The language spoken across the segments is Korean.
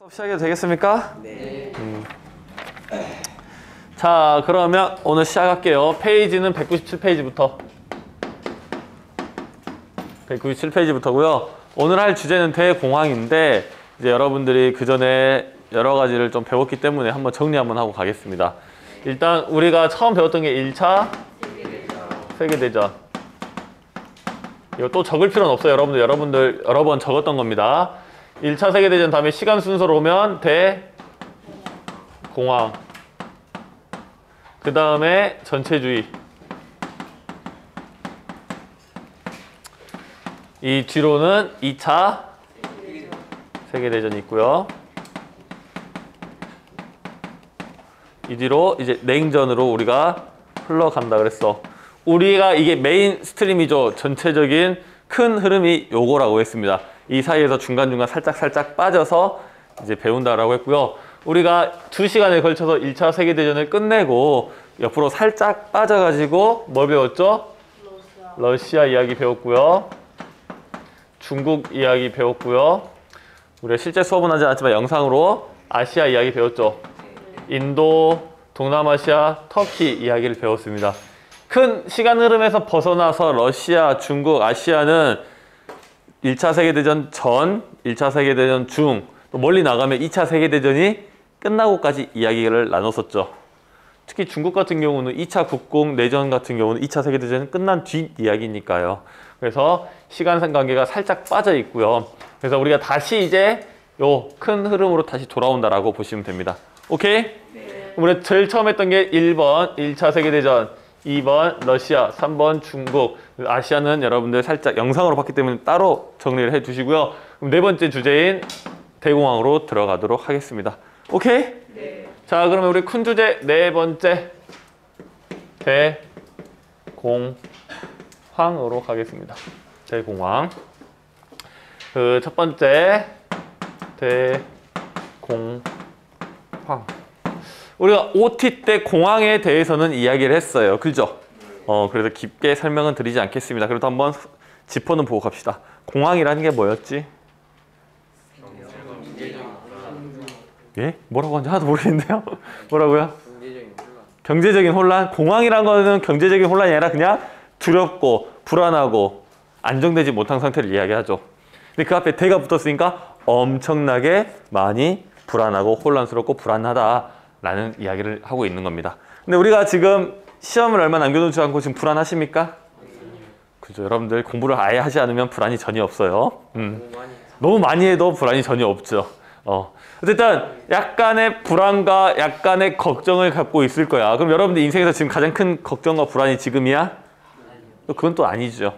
시작해도 되겠습니까? 네. 자, 그러면 오늘 시작할게요. 페이지는 197페이지부터. 197페이지부터고요. 오늘 할 주제는 대공황인데 이제 여러분들이 그 전에 여러 가지를 좀 배웠기 때문에 한번 정리 한번 하고 가겠습니다. 일단 우리가 처음 배웠던 게 1차 세계대전. 이거 또 적을 필요는 없어요. 여러분들 여러 번 적었던 겁니다. 1차 세계대전 다음에 시간 순서로 오면 대공황. 그 다음에 전체주의. 이 뒤로는 2차 세계대전이 있고요. 이 뒤로 이제 냉전으로 우리가 흘러간다 그랬어. 우리가 이게 메인 스트림이죠. 전체적인 큰 흐름이 요거라고 했습니다. 이 사이에서 중간중간 살짝 빠져서 이제 배운다라고 했고요. 우리가 2시간에 걸쳐서 1차 세계대전을 끝내고 옆으로 살짝 빠져가지고 뭘 배웠죠? 러시아 이야기 배웠고요. 중국 이야기 배웠고요. 우리가 실제 수업은 하지 않았지만 영상으로 아시아 이야기 배웠죠. 인도, 동남아시아, 터키 이야기를 배웠습니다. 큰 시간 흐름에서 벗어나서 러시아, 중국, 아시아는 1차 세계대전 전, 1차 세계대전 중, 또 멀리 나가면 2차 세계대전이 끝나고까지 이야기를 나눴었죠. 특히 중국 같은 경우는 2차 국공 내전 같은 경우는 2차 세계대전이 끝난 뒤 이야기니까요. 그래서 시간 관계가 살짝 빠져 있고요. 그래서 우리가 다시 이제 요 큰 흐름으로 다시 돌아온다라고 보시면 됩니다. 오케이? 네. 우리 제일 처음 했던 게 1번 1차 세계대전, 2번 러시아, 3번 중국, 아시아는 여러분들 살짝 영상으로 봤기 때문에 따로 정리를 해 두시고요. 그럼 네 번째 주제인 대공황으로 들어가도록 하겠습니다. 오케이? 네. 자, 그러면 우리 큰 주제 네 번째 대공황으로 가겠습니다. 대공황. 그 첫 번째 대공황. 우리가 OT 때 공황에 대해서는 이야기를 했어요. 그죠? 그래서 깊게 설명은 드리지 않겠습니다. 그래도 한번 짚어는 보고 갑시다. 공황이라는 게 뭐였지? 예? 뭐라고 하는지 하나도 모르겠는데요? 뭐라고요? 경제적인 혼란? 공황이란 거는 경제적인 혼란이 아니라 그냥 두렵고 불안하고 안정되지 못한 상태를 이야기하죠. 근데 그 앞에 대가 붙었으니까 엄청나게 많이 불안하고 혼란스럽고 불안하다라는 이야기를 하고 있는 겁니다. 근데 우리가 지금 시험을 얼마 남겨놓지 않고 지금 불안하십니까? 그죠? 여러분들 공부를 아예 하지 않으면 불안이 전혀 없어요. 너무 많이 해도 불안이 전혀 없죠. 어쨌든 약간의 불안과 약간의 걱정을 갖고 있을 거야. 그럼 여러분들 인생에서 지금 가장 큰 걱정과 불안이 지금이야? 그건 또 아니죠.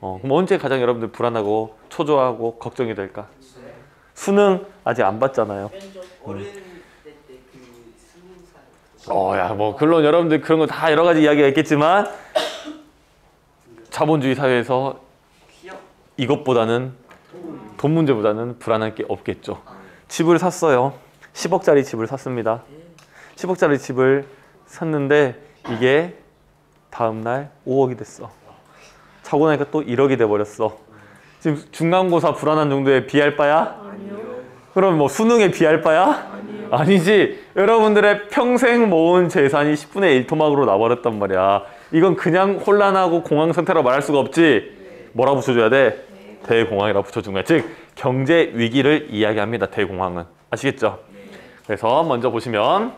그럼 언제 가장 여러분들 불안하고 초조하고 걱정이 될까? 수능 아직 안 봤잖아요. 야, 뭐 물론 여러분들 그런 거 다 여러 가지 이야기가 있겠지만 자본주의 사회에서 이것보다는 돈 문제보다는 불안할 게 없겠죠. 집을 샀어요. 10억짜리 집을 샀습니다. 10억짜리 집을 샀는데 이게 다음날 5억이 됐어. 사고 나니까 또 1억이 돼버렸어. 지금 중간고사 불안한 정도에 비할 바야? 아니요. 그럼 뭐 수능에 비할 바야? 아니요. 아니지. 여러분들의 평생 모은 재산이 10분의 1 토막으로 나버렸단 말이야. 이건 그냥 혼란하고 공황 상태라고 말할 수가 없지. 뭐라 붙여줘야 돼? 대공황이라고 붙여준 거야. 즉 경제 위기를 이야기합니다. 대공황은. 아시겠죠? 그래서 먼저 보시면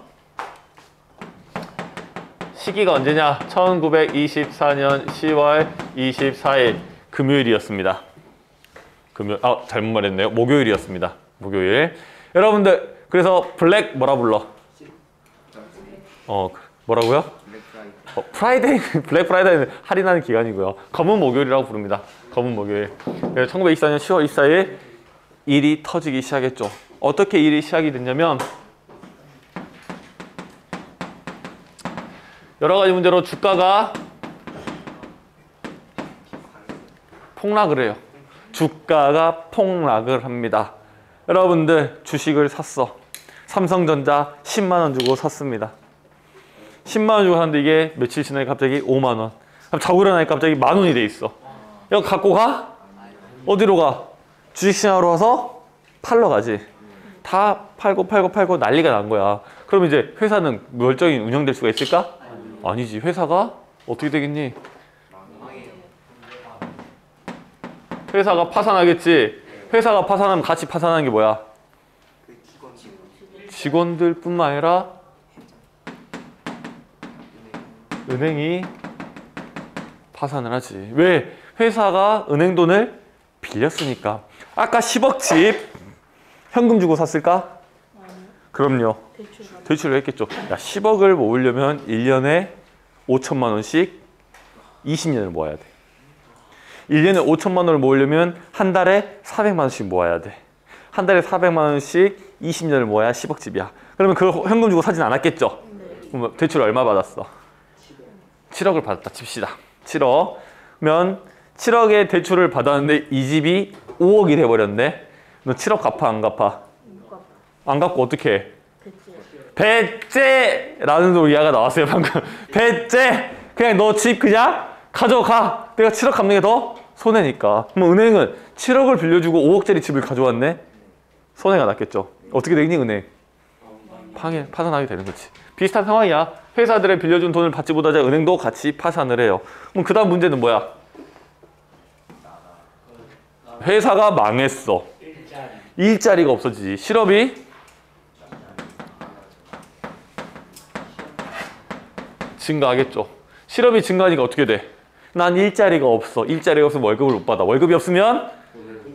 시기가 언제냐? 1924년 10월 24일 금요일이었습니다. 잘못 말했네요. 목요일이었습니다. 목요일. 여러분들 그래서 블랙 뭐라 불러? 뭐라고요? 프라이데이. 블랙 프라이데이는 할인하는 기간이고요. 검은 목요일이라고 부릅니다. 검은 목요일. 1924년 10월 24일 일이 터지기 시작했죠. 어떻게 일이 시작이 됐냐면 여러 가지 문제로 주가가 폭락을 해요. 주가가 폭락을 합니다. 여러분들 주식을 샀어. 삼성전자 10만 원 주고 샀습니다. 10만 원 주고 샀는데 이게 며칠 지나니까 갑자기 5만 원. 자고 일어나니까 갑자기 만 원이 돼 있어. 이거 갖고 가? 어디로 가? 주식시장으로 와서 팔러 가지. 다 팔고 난리가 난 거야. 그럼 이제 회사는 멀쩡히 운영될 수가 있을까? 아니지. 회사가 어떻게 되겠니? 회사가 파산하겠지. 회사가 파산하면 같이 파산하는 게 뭐야? 직원들 뿐만 아니라 은행이 파산을 하지. 왜? 회사가 은행 돈을 빌렸으니까. 아까 10억 집 현금 주고 샀을까? 그럼요. 대출을 했겠죠. 야, 10억을 모으려면 1년에 5천만 원씩 20년을 모아야 돼. 1년에 5천만 원을 모으려면 한 달에 400만 원씩 모아야 돼. 한 달에 400만 원씩 20년을 모아야 10억 집이야. 그러면 그거 현금 주고 사진 않았겠죠? 그럼 대출 얼마 받았어? 7억을 받았다 칩시다. 7억. 그러면 7억의 대출을 받았는데 이 집이 5억이 돼버렸네. 너 7억 갚아 안 갚아? 안 갚고 어떻게 해? 배째라는 이야기가 나왔어요 방금. 배째. 그냥 너 집 그냥 가져가. 내가 7억 갚는 게 더 손해니까. 그럼 은행은 7억을 빌려주고 5억짜리 집을 가져왔네. 손해가 났겠죠. 어떻게 되니 은행? 파산하게 되는 거지. 비슷한 상황이야. 회사들의 빌려준 돈을 받지 못하자 은행도 같이 파산을 해요. 그럼 그 다음 문제는 뭐야? 회사가 망했어. 일자리가 없어지지. 실업이 증가하겠죠. 실업이 증가하니까 어떻게 돼? 난 일자리가 없어. 일자리가 없으면 월급을 못 받아. 월급이 없으면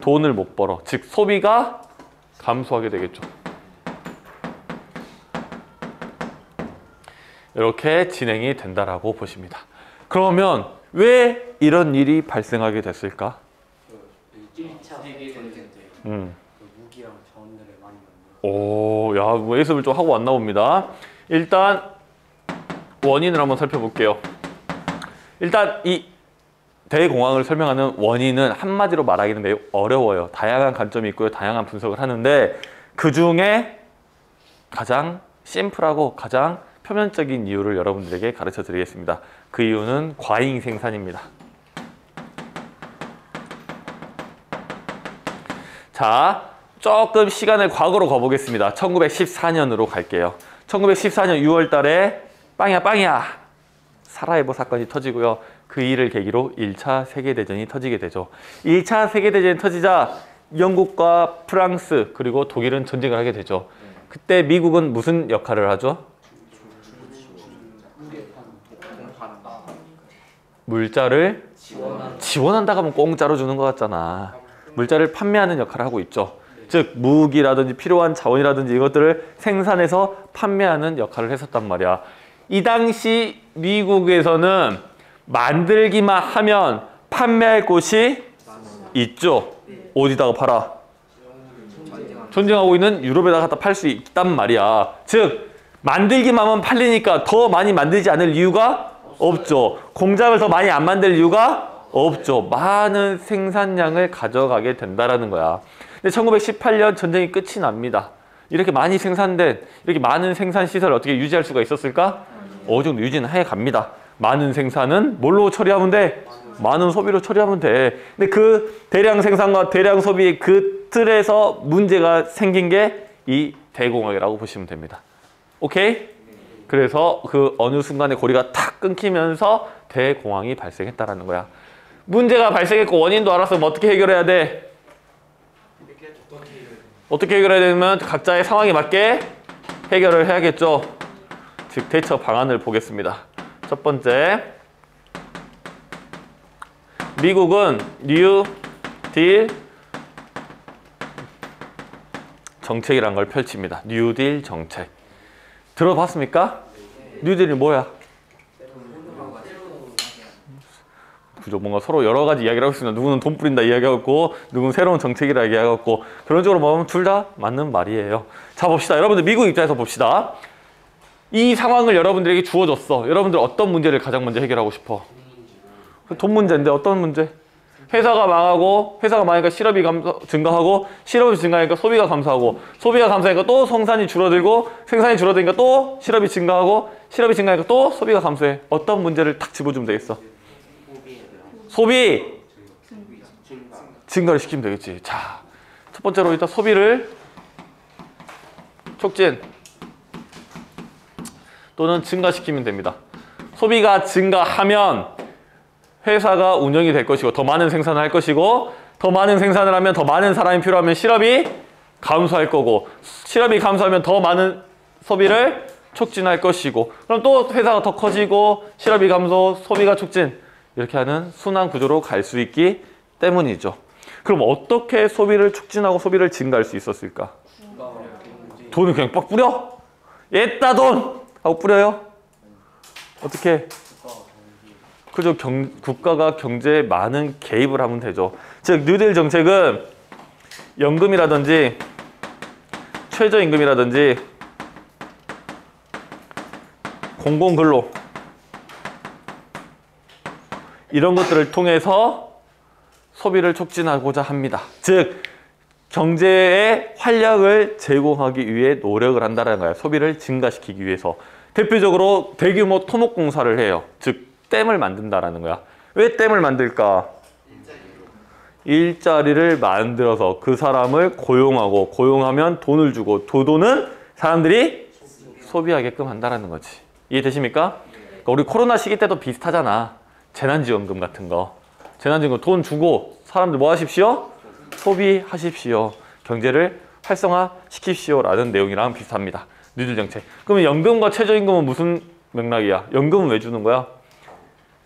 돈을 못 벌어. 즉 소비가 감소하게 되겠죠. 이렇게 진행이 된다라고 보십니다. 그러면 왜 이런 일이 발생하게 됐을까? 1차 세계대전 때 무기랑 자원들을 많이 만들어. 오, 야, 뭐 예습을 좀 하고 왔나 봅니다. 일단 원인을 한번 살펴볼게요. 일단 이 대공황을 설명하는 원인은 한마디로 말하기는 매우 어려워요. 다양한 관점이 있고요. 다양한 분석을 하는데 그 중에 가장 심플하고 가장 표면적인 이유를 여러분들에게 가르쳐 드리겠습니다. 그 이유는 과잉 생산입니다. 자, 조금 시간을 과거로 가보겠습니다. 1914년으로 갈게요. 1914년 6월 달에 빵이야 사라예보 사건이 터지고요. 그 일을 계기로 1차 세계대전이 터지게 되죠. 1차 세계대전이 터지자 영국과 프랑스 그리고 독일은 전쟁을 하게 되죠. 그때 미국은 무슨 역할을 하죠? 물자를 지원한다 하면 공짜로 주는 것 같잖아. 물자를 판매하는 역할을 하고 있죠. 즉 무기라든지 필요한 자원이라든지 이것들을 생산해서 판매하는 역할을 했었단 말이야. 이 당시 미국에서는 만들기만 하면 판매할 곳이 있죠. 어디다가 팔아? 전쟁하고 있는 유럽에다가 갖다 팔 수 있단 말이야. 즉 만들기만 하면 팔리니까 더 많이 만들지 않을 이유가 없죠. 공장을 더 많이 안 만들 이유가 없죠. 많은 생산량을 가져가게 된다라는 거야. 근데 1918년 전쟁이 끝이 납니다. 이렇게 많이 생산된 이렇게 많은 생산 시설을 어떻게 유지할 수가 있었을까? 어느 정도 유지는 해 갑니다. 많은 생산은 뭘로 처리하면 돼? 많은 소비로 처리하면 돼. 근데 그 대량 생산과 대량 소비의 그 틀에서 문제가 생긴 게 이 대공황이라고 보시면 됩니다. 오케이? 그래서 그 어느 순간에 고리가 탁 끊기면서 대공황이 발생했다라는 거야. 문제가 발생했고 원인도 알았으면 어떻게 해결해야 돼? 어떻게 해결해야 되면 각자의 상황에 맞게 해결을 해야겠죠. 즉 대처 방안을 보겠습니다. 첫 번째, 미국은 뉴 딜 정책이라는 걸 펼칩니다. 뉴딜 정책. 들어봤습니까? 뉴딜이 뭐야? 그죠? 뭔가 서로 여러 가지 이야기를 하고 있습니다. 누구는 돈 뿌린다 이야기하고 누구는 새로운 정책이라 이야기하고 그런 쪽으로 보면 둘 다 맞는 말이에요. 자 봅시다. 여러분들 미국 입장에서 봅시다. 이 상황을 여러분들에게 주어졌어. 여러분들 어떤 문제를 가장 먼저 해결하고 싶어? 돈 문제인데 어떤 문제? 회사가 망하고 회사가 망하니까 실업이 증가하고 실업이 증가하니까 소비가 감소하고 소비가 감소하니까 또 생산이 줄어들고 생산이 줄어드니까 또 실업이 증가하고 실업이 증가하니까 또 소비가 감소해. 어떤 문제를 탁 집어주면 되겠어? 소비 증가를 시키면 되겠지. 자, 첫 번째로 일단 소비를 촉진 또는 증가시키면 됩니다. 소비가 증가하면 회사가 운영이 될 것이고 더 많은 생산을 할 것이고 더 많은 생산을 하면 더 많은 사람이 필요하면 실업이 감소할 거고 실업이 감소하면 더 많은 소비를 촉진할 것이고 그럼 또 회사가 더 커지고 실업이 감소, 소비가 촉진 이렇게 하는 순환 구조로 갈 수 있기 때문이죠. 그럼 어떻게 소비를 촉진하고 소비를 증가할 수 있었을까? 돈을 그냥 빡 뿌려? 옛다 돈! 하고 뿌려요? 어떻게? 그죠? 국가가 경제에 많은 개입을 하면 되죠. 즉 뉴딜 정책은 연금이라든지 최저임금이라든지 공공근로 이런 것들을 통해서 소비를 촉진하고자 합니다. 즉 경제에 활력을 제공하기 위해 노력을 한다는 거예요. 소비를 증가시키기 위해서. 대표적으로 대규모 토목공사를 해요. 즉 댐을 만든다라는 거야. 왜 댐을 만들까? 일자리를 만들어서 그 사람을 고용하고 고용하면 돈을 주고 그 돈은 사람들이 소비하게끔 한다는 거지. 이해되십니까? 그러니까 우리 코로나 시기 때도 비슷하잖아. 재난지원금 같은 거. 재난지원금 돈 주고 사람들 뭐 하십시오? 소비하십시오. 경제를 활성화시키십시오 라는 내용이랑 비슷합니다. 뉴딜 정책. 그러면 연금과 최저임금은 무슨 맥락이야? 연금은 왜 주는 거야?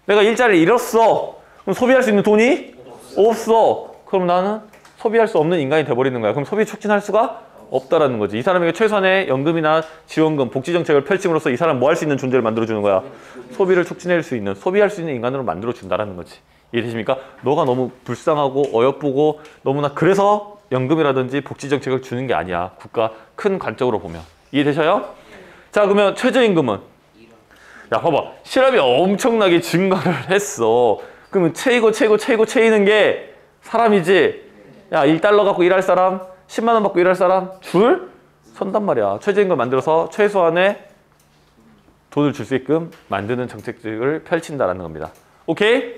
내가 일자리를 잃었어. 그럼 소비할 수 있는 돈이 없어. 그럼 나는 소비할 수 없는 인간이 돼버리는 거야. 그럼 소비 촉진할 수가 없다라는 거지. 이 사람에게 최소한의 연금이나 지원금, 복지정책을 펼침으로써 이 사람 뭐 할 수 있는 존재를 만들어주는 거야? 소비를 촉진할 수 있는, 소비할 수 있는 인간으로 만들어준다라는 거지. 이해되십니까? 너가 너무 불쌍하고 어여쁘고 너무나 그래서 연금이라든지 복지정책을 주는 게 아니야. 국가 큰 관점으로 보면. 이해되셔요? 자, 그러면 최저임금은? 야, 봐봐. 실업이 엄청나게 증가를 했어. 그러면 채이는 게 사람이지. 야, 1달러 갖고 일할 사람, 10만 원 받고 일할 사람 줄 선단 말이야. 최저임금 만들어서 최소한의 돈을 줄 수 있게끔 만드는 정책들을 펼친다라는 겁니다. 오케이?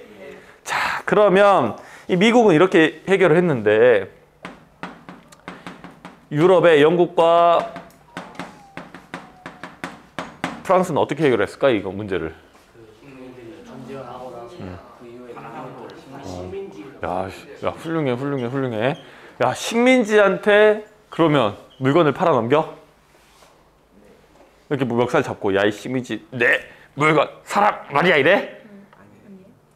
자, 그러면 이 미국은 이렇게 해결을 했는데 유럽의 영국과 프랑스는 어떻게 해결했을까? 이거 문제를. 전쟁하고 나서 그 이후에 야, 훌륭해. 야, 식민지한테 그러면 물건을 팔아넘겨? 이렇게 멱살 잡고 야, 이 식민지 내 물건 사람 말이야 이래?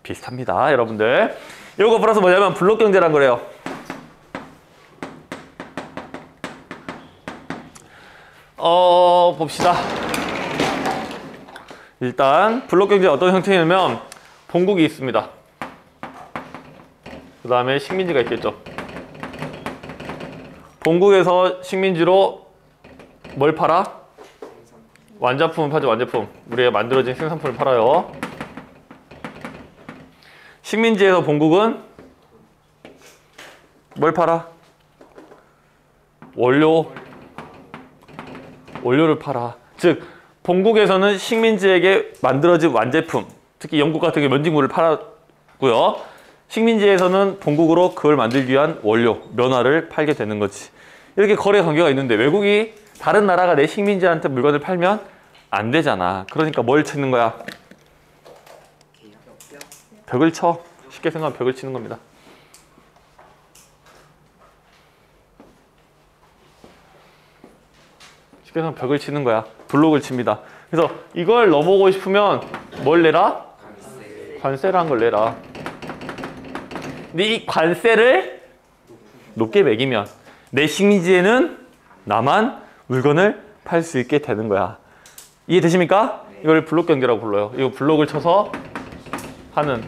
비슷합니다, 여러분들. 이거 플러스 뭐냐면 블록 경제란 거래요. 봅시다. 일단 블록 경제 어떤 형태냐면 본국이 있습니다. 그 다음에 식민지가 있겠죠. 본국에서 식민지로 뭘 팔아? 완자품을 팔죠. 완제품. 우리가 만들어진 생산품을 팔아요. 식민지에서 본국은 뭘 팔아? 원료를 팔아. 즉 본국에서는 식민지에게 만들어진 완제품, 특히 영국 같은 경우 면직물을 팔았고요. 식민지에서는 본국으로 그걸 만들기 위한 원료, 면화를 팔게 되는 거지. 이렇게 거래 관계가 있는데 외국이 다른 나라가 내 식민지한테 물건을 팔면 안 되잖아. 그러니까 뭘 찾는 거야? 벽을 쳐. 쉽게 생각하면 벽을 치는 겁니다. 쉽게 생각하면 벽을 치는 거야. 블록을 칩니다. 그래서 이걸 넘어오고 싶으면 뭘 내라? 관세를 한 걸 내라. 근데 이 관세를 높게 매기면 내 식민지에는 나만 물건을 팔 수 있게 되는 거야. 이해되십니까? 이걸 블록 경제라고 불러요. 이거 블록을 쳐서 하는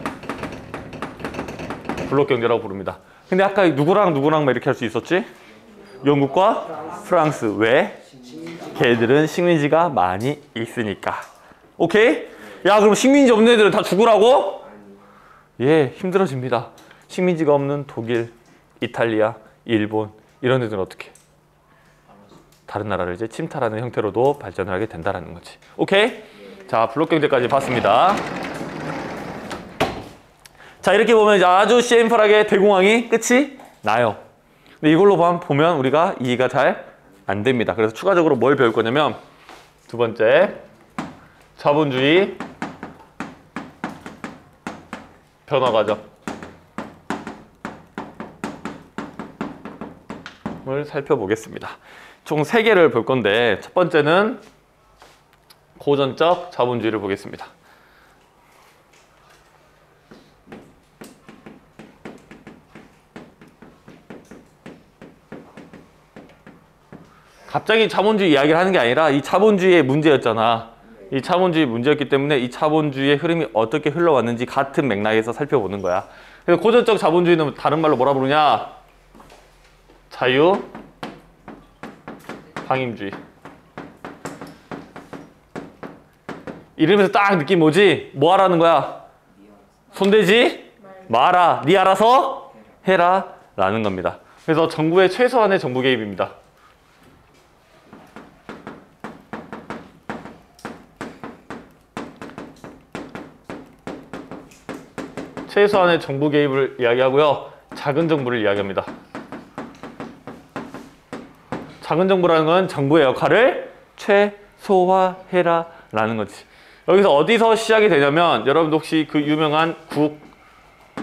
블록 경제라고 부릅니다. 근데 아까 누구랑 막 이렇게 할 수 있었지? 영국과 프랑스. 왜? 걔들은 식민지가 많이 있으니까. 오케이? 야, 그럼 식민지 없는 애들은 다 죽으라고? 예, 힘들어집니다. 식민지가 없는 독일, 이탈리아, 일본 이런 애들은 어떻게? 다른 나라를 이제 침탈하는 형태로도 발전을 하게 된다는 거지. 오케이? 자, 블록 경제까지 봤습니다. 자, 이렇게 보면 이제 아주 심플하게 대공황이 끝이 나요. 근데 이걸로 보면 우리가 이해가 잘 안 됩니다. 그래서 추가적으로 뭘 배울 거냐면 두 번째, 자본주의 변화 과정을 살펴보겠습니다. 총 3개를 볼 건데 첫 번째는 고전적 자본주의를 보겠습니다. 갑자기 자본주의 이야기를 하는 게 아니라 이 자본주의의 문제였잖아. 이 자본주의 문제였기 때문에 이 자본주의의 흐름이 어떻게 흘러왔는지 같은 맥락에서 살펴보는 거야. 그래서 고전적 자본주의는 다른 말로 뭐라 부르냐? 자유 방임주의. 이름에서 딱 느낌 뭐지? 뭐 하라는 거야? 손대지 마라. 네 알아서 해라 라는 겁니다. 그래서 정부의 최소한의 정부 개입입니다. 최소한의 정부 개입을 이야기하고요. 작은 정부를 이야기합니다. 작은 정부라는 건 정부의 역할을 최소화해라 라는 거지. 여기서 어디서 시작이 되냐면 여러분도 혹시 그 유명한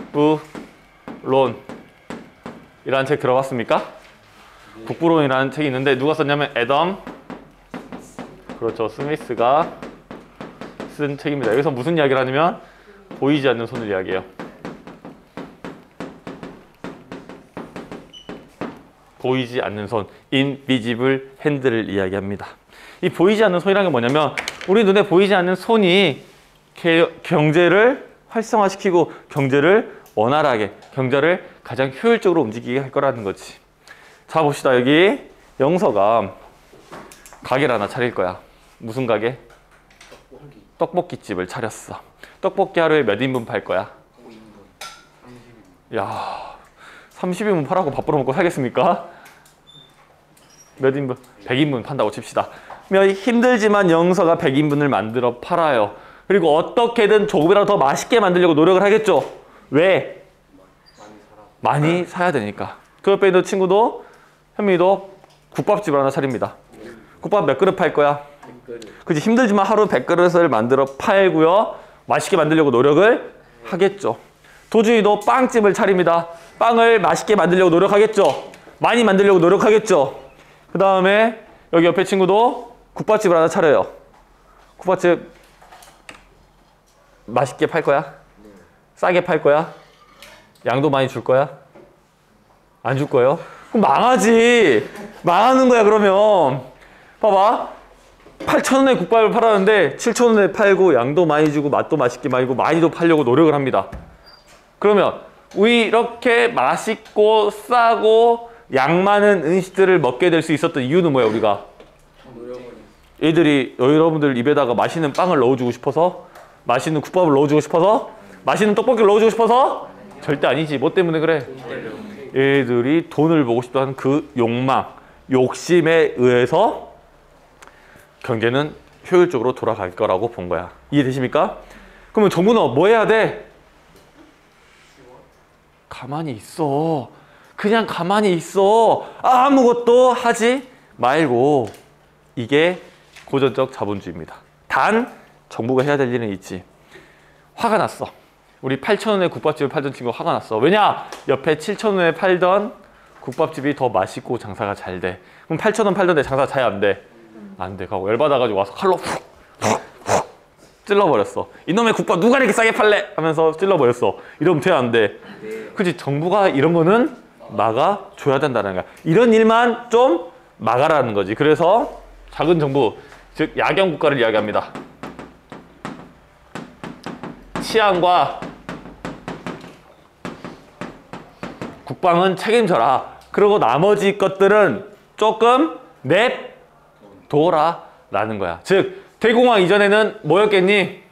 국부론이라는 책 들어봤습니까? 국부론이라는 책이 있는데 누가 썼냐면 애덤 그렇죠. 스미스가 쓴 책입니다. 여기서 무슨 이야기를 하냐면 보이지 않는 손을 이야기해요. 보이지 않는 손, invisible hand를 이야기합니다. 이 보이지 않는 손이라는 게 뭐냐면 우리 눈에 보이지 않는 손이 경제를 활성화시키고 경제를 원활하게, 경제를 가장 효율적으로 움직이게 할 거라는 거지. 자 봅시다. 여기 영서가 가게를 하나 차릴 거야. 무슨 가게? 떡볶이집을 차렸어. 떡볶이 하루에 몇 인분 팔 거야? 5인분. 야, 30인분 팔라고 밥 벌어먹고 살겠습니까? 몇 인분? 100인분 판다고 칩시다. 힘들지만 영서가 100인분을 만들어 팔아요. 그리고 어떻게든 조금이라도 더 맛있게 만들려고 노력을 하겠죠. 왜? 많이 사야 되니까. 그 옆에 있는 친구도 현민이도 국밥집을 하나 차립니다. 국밥 몇 그릇 팔 거야? 100그릇. 그치, 힘들지만 하루 100그릇을 만들어 팔고요. 맛있게 만들려고 노력을 하겠죠. 도준이도 빵집을 차립니다. 빵을 맛있게 만들려고 노력하겠죠. 많이 만들려고 노력하겠죠. 그 다음에 여기 옆에 친구도 국밥집을 하나 차려요. 국밥집 맛있게 팔 거야? 싸게 팔 거야? 양도 많이 줄 거야? 안 줄 거예요? 그럼 망하지. 망하는 거야 그러면. 봐봐. 8,000원에 국밥을 팔았는데 7,000원에 팔고 양도 많이 주고 맛도 맛있게 많이고 많이도 팔려고 노력을 합니다. 그러면 우리 이렇게 맛있고 싸고 양 많은 음식들을 먹게 될 수 있었던 이유는 뭐야 우리가? 애들이 여러분들 입에다가 맛있는 빵을 넣어주고 싶어서, 맛있는 국밥을 넣어주고 싶어서, 맛있는 떡볶이를 넣어주고 싶어서? 절대 아니지. 뭐 때문에 그래? 애들이 돈을 보고 싶다는 그 욕망, 욕심에 의해서 경제는 효율적으로 돌아갈 거라고 본 거야. 이해되십니까? 그러면 정부는 뭐 해야 돼? 가만히 있어. 그냥 가만히 있어. 아무것도 하지 말고. 이게 고전적 자본주의입니다. 단 정부가 해야 될 일은 있지. 화가 났어. 우리 8,000원에 국밥집을 팔던 친구가 화가 났어. 왜냐? 옆에 7,000원에 팔던 국밥집이 더 맛있고 장사가 잘 돼. 그럼 8,000원 팔던데 장사가 잘 안 돼? 안 돼. 가고 열받아가지고 와서 칼로 훅 찔러버렸어. 이놈의 국밥 누가 이렇게 싸게 팔래? 하면서 찔러버렸어. 이러면 돼, 안 돼? 그치? 정부가 이런 거는 막아줘야 된다는 거야. 이런 일만 좀 막아라는 거지. 그래서 작은 정부, 즉 야경 국가를 이야기합니다. 치안과 국방은 책임져라. 그리고 나머지 것들은 조금 냅둬라 라는 거야. 즉 대공황 이전에는 뭐였겠니?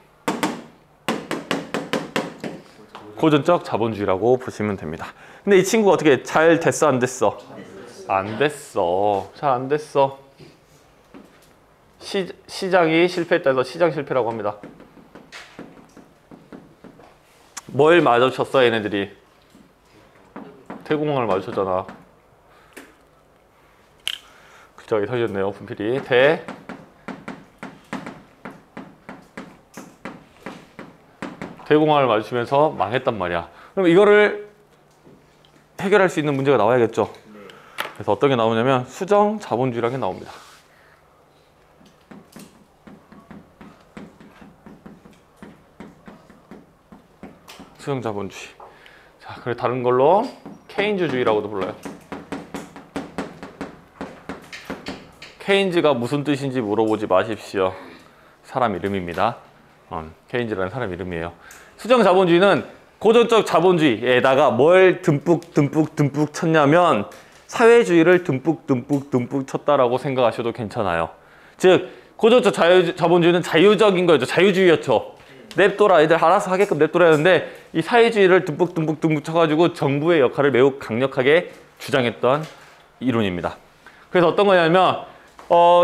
고전적 자본주의라고 보시면 됩니다. 근데 이 친구가 어떻게 잘 됐어 안 됐어? 안 됐어. 잘 안 됐어. 시장이 실패했다 해서 시장 실패라고 합니다. 뭘 마주쳤어 얘네들이? 대공황을 마주쳤잖아. 저기 서있네요. 분필이. 대공황을 마주치면서 망했단 말이야. 그럼 이거를 해결할 수 있는 문제가 나와야겠죠. 그래서 어떤 게 나오냐면 수정 자본주의라는 게 나옵니다. 수정 자본주의. 자, 그래 다른 걸로 케인즈주의라고도 불러요. 케인즈가 무슨 뜻인지 물어보지 마십시오. 사람 이름입니다. 케인즈라는 사람 이름이에요. 수정 자본주의는 고전적 자본주의에다가 뭘 듬뿍 쳤냐면 사회주의를 듬뿍 쳤다라고 생각하셔도 괜찮아요. 즉 고전적 자본주의는 자유적인 거였죠. 자유주의였죠. 냅둬라, 애들 알아서 하게끔 냅둬라 했는데 이 사회주의를 듬뿍 쳐가지고 정부의 역할을 매우 강력하게 주장했던 이론입니다. 그래서 어떤 거냐면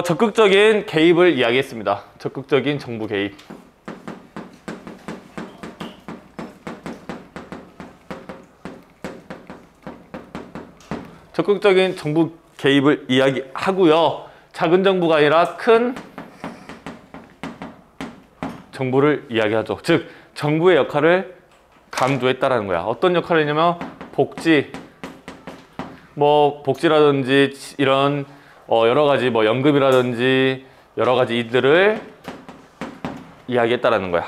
적극적인 개입을 이야기했습니다. 적극적인 정부 개입. 적극적인 정부 개입을 이야기하고요. 작은 정부가 아니라 큰 정부를 이야기하죠. 즉 정부의 역할을 강조했다라는 거야. 어떤 역할을 했냐면 복지라든지 이런 여러 가지 연금이라든지 여러 가지 이들을 이야기했다라는 거야.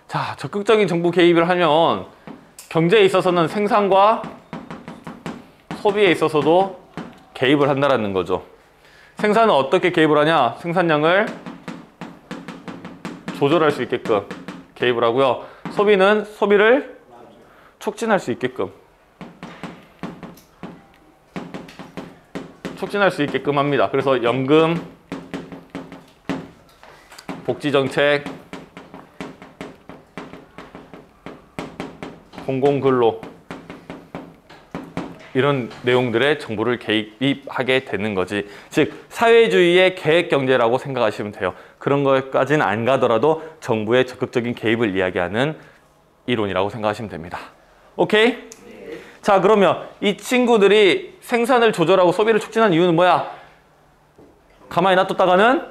자, 적극적인 정부 개입을 하면 경제에 있어서는 생산과 소비에 있어서도 개입을 한다라는 거죠. 생산은 어떻게 개입을 하냐? 생산량을 조절할 수 있게끔 개입을 하고요. 소비는 소비를 촉진할 수 있게끔 합니다. 그래서 연금, 복지정책, 공공근로 이런 내용들의 정보를 개입하게 되는 거지. 즉 사회주의의 계획경제라고 생각하시면 돼요. 그런 것까지는 안 가더라도 정부의 적극적인 개입을 이야기하는 이론이라고 생각하시면 됩니다. 오케이? 네. 자, 그러면 이 친구들이 생산을 조절하고 소비를 촉진한 이유는 뭐야? 가만히 놔뒀다가는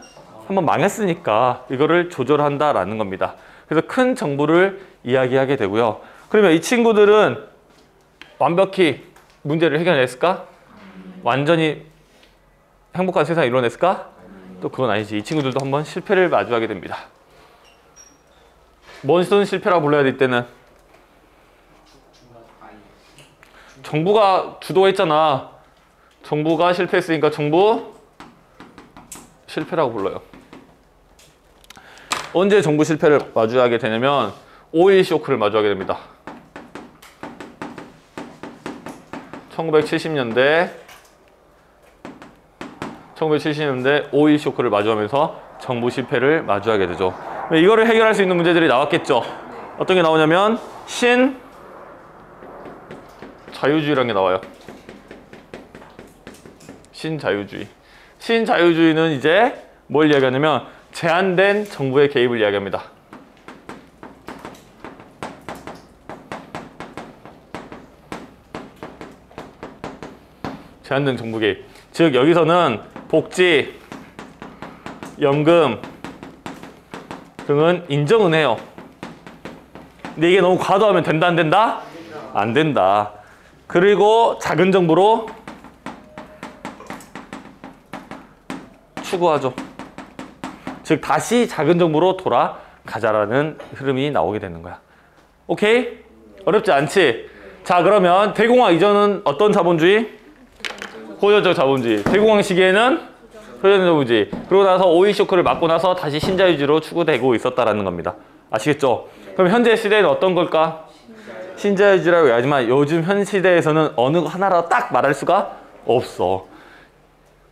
한번 망했으니까 이거를 조절한다라는 겁니다. 그래서 큰 정부를 이야기하게 되고요. 그러면 이 친구들은 완벽히 문제를 해결했을까? 완전히 행복한 세상을 이뤄냈을까? 또 그건 아니지. 이 친구들도 한번 실패를 마주하게 됩니다. 뭔 실패라고 불러야 돼 이때는? 정부가 주도했잖아. 정부가 실패했으니까 정부 실패라고 불러요. 언제 정부 실패를 마주하게 되냐면 오일 쇼크를 마주하게 됩니다. 1970년대 오일 쇼크를 마주하면서 정부 실패를 마주하게 되죠. 이거를 해결할 수 있는 문제들이 나왔겠죠. 어떤 게 나오냐면 신자유주의라는 게 나와요. 신자유주의는 이제 뭘 이야기하냐면 제한된 정부의 개입을 이야기합니다. 제한된 정부 개입. 즉 여기서는 복지, 연금 등은 인정은 해요. 근데 이게 너무 과도하면 된다 안 된다? 안 된다. 그리고 작은 정부로 추구하죠. 즉 다시 작은 정부로 돌아가자라는 흐름이 나오게 되는 거야. 오케이? 어렵지 않지? 자, 그러면 대공황 이전은 어떤 자본주의? 고전적 자본주의. 대공황 시기에는 고전적 자본주의. 그러고 나서 오일 쇼크를 맞고 나서 다시 신자유주의로 추구되고 있었다라는 겁니다. 아시겠죠? 그럼 현재 시대에는 어떤 걸까? 신자유주의라고 하지만 요즘 현 시대에서는 어느 하나라 딱 말할 수가 없어.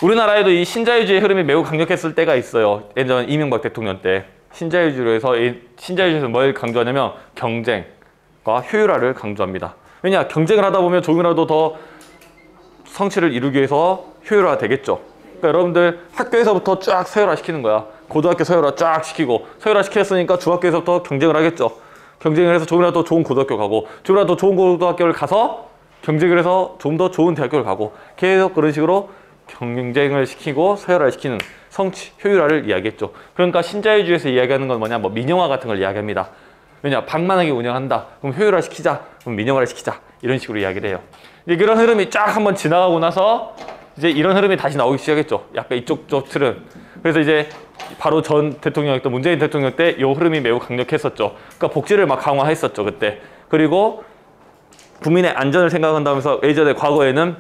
우리나라에도 이 신자유주의 흐름이 매우 강력했을 때가 있어요. 예전 이명박 대통령 때 신자유주의에서 뭘 강조하냐면 경쟁과 효율화를 강조합니다. 왜냐? 경쟁을 하다 보면 조금이라도 더 성취를 이루기 위해서 효율화 되겠죠. 그러니까 여러분들 학교에서부터 쫙 서열화 시키는 거야. 고등학교 서열화 쫙 시키고, 서열화 시켰으니까 중학교에서부터 경쟁을 하겠죠. 경쟁을 해서 조금이라도 더 좋은 고등학교 가고, 조금이라도 더 좋은 고등학교를 가서 경쟁을 해서 좀 더 좋은 대학교를 가고, 계속 그런 식으로 경쟁을 시키고 서열화를 시키는 성취, 효율화를 이야기했죠. 그러니까 신자유주의에서 이야기하는 건 뭐냐, 뭐 민영화 같은 걸 이야기합니다. 왜냐, 방만하게 운영한다. 그럼 효율화 시키자. 그럼 민영화를 시키자. 이런 식으로 이야기를 해요. 이제 그런 흐름이 쫙 한번 지나가고 나서 이제 이런 흐름이 다시 나오기 시작했죠. 약간 이쪽 틀은. 그래서 이제 바로 전 대통령이었던 문재인 대통령 때 이 흐름이 매우 강력했었죠. 그러니까 복지를 막 강화했었죠, 그때. 그리고 국민의 안전을 생각한다면서 예전에 과거에는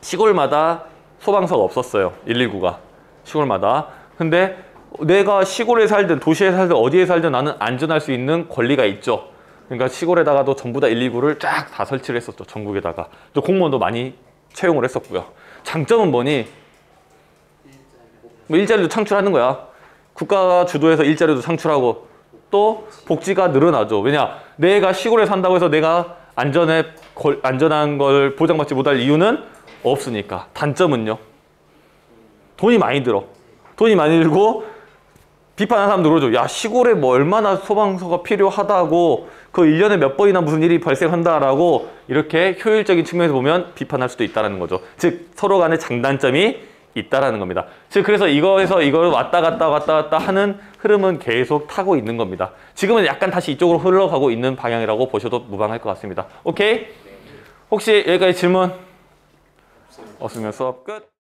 시골마다 소방서가 없었어요. 119가. 시골마다. 근데 내가 시골에 살든 도시에 살든 어디에 살든 나는 안전할 수 있는 권리가 있죠. 그러니까 시골에다가도 전부 다 119를 쫙 다 설치를 했었죠. 전국에다가. 또 공무원도 많이 채용을 했었고요. 장점은 뭐니? 뭐 일자리도 창출하는 거야. 국가가 주도해서 일자리도 창출하고 또 복지가 늘어나죠. 왜냐? 내가 시골에 산다고 해서 내가 안전한 걸 보장받지 못할 이유는 없으니까. 단점은요. 돈이 많이 들어. 돈이 많이 들고 비판하는 사람도 그러죠. 야, 시골에 뭐 얼마나 소방서가 필요하다고 그 1년에 몇 번이나 무슨 일이 발생한다라고 이렇게 효율적인 측면에서 보면 비판할 수도 있다는 거죠. 즉 서로 간의 장단점이 있다라는 겁니다. 즉 그래서 이거에서 이걸 왔다 갔다 하는 흐름은 계속 타고 있는 겁니다. 지금은 약간 다시 이쪽으로 흘러가고 있는 방향이라고 보셔도 무방할 것 같습니다. 오케이? 혹시 여기까지 질문 없으면 수업 끝.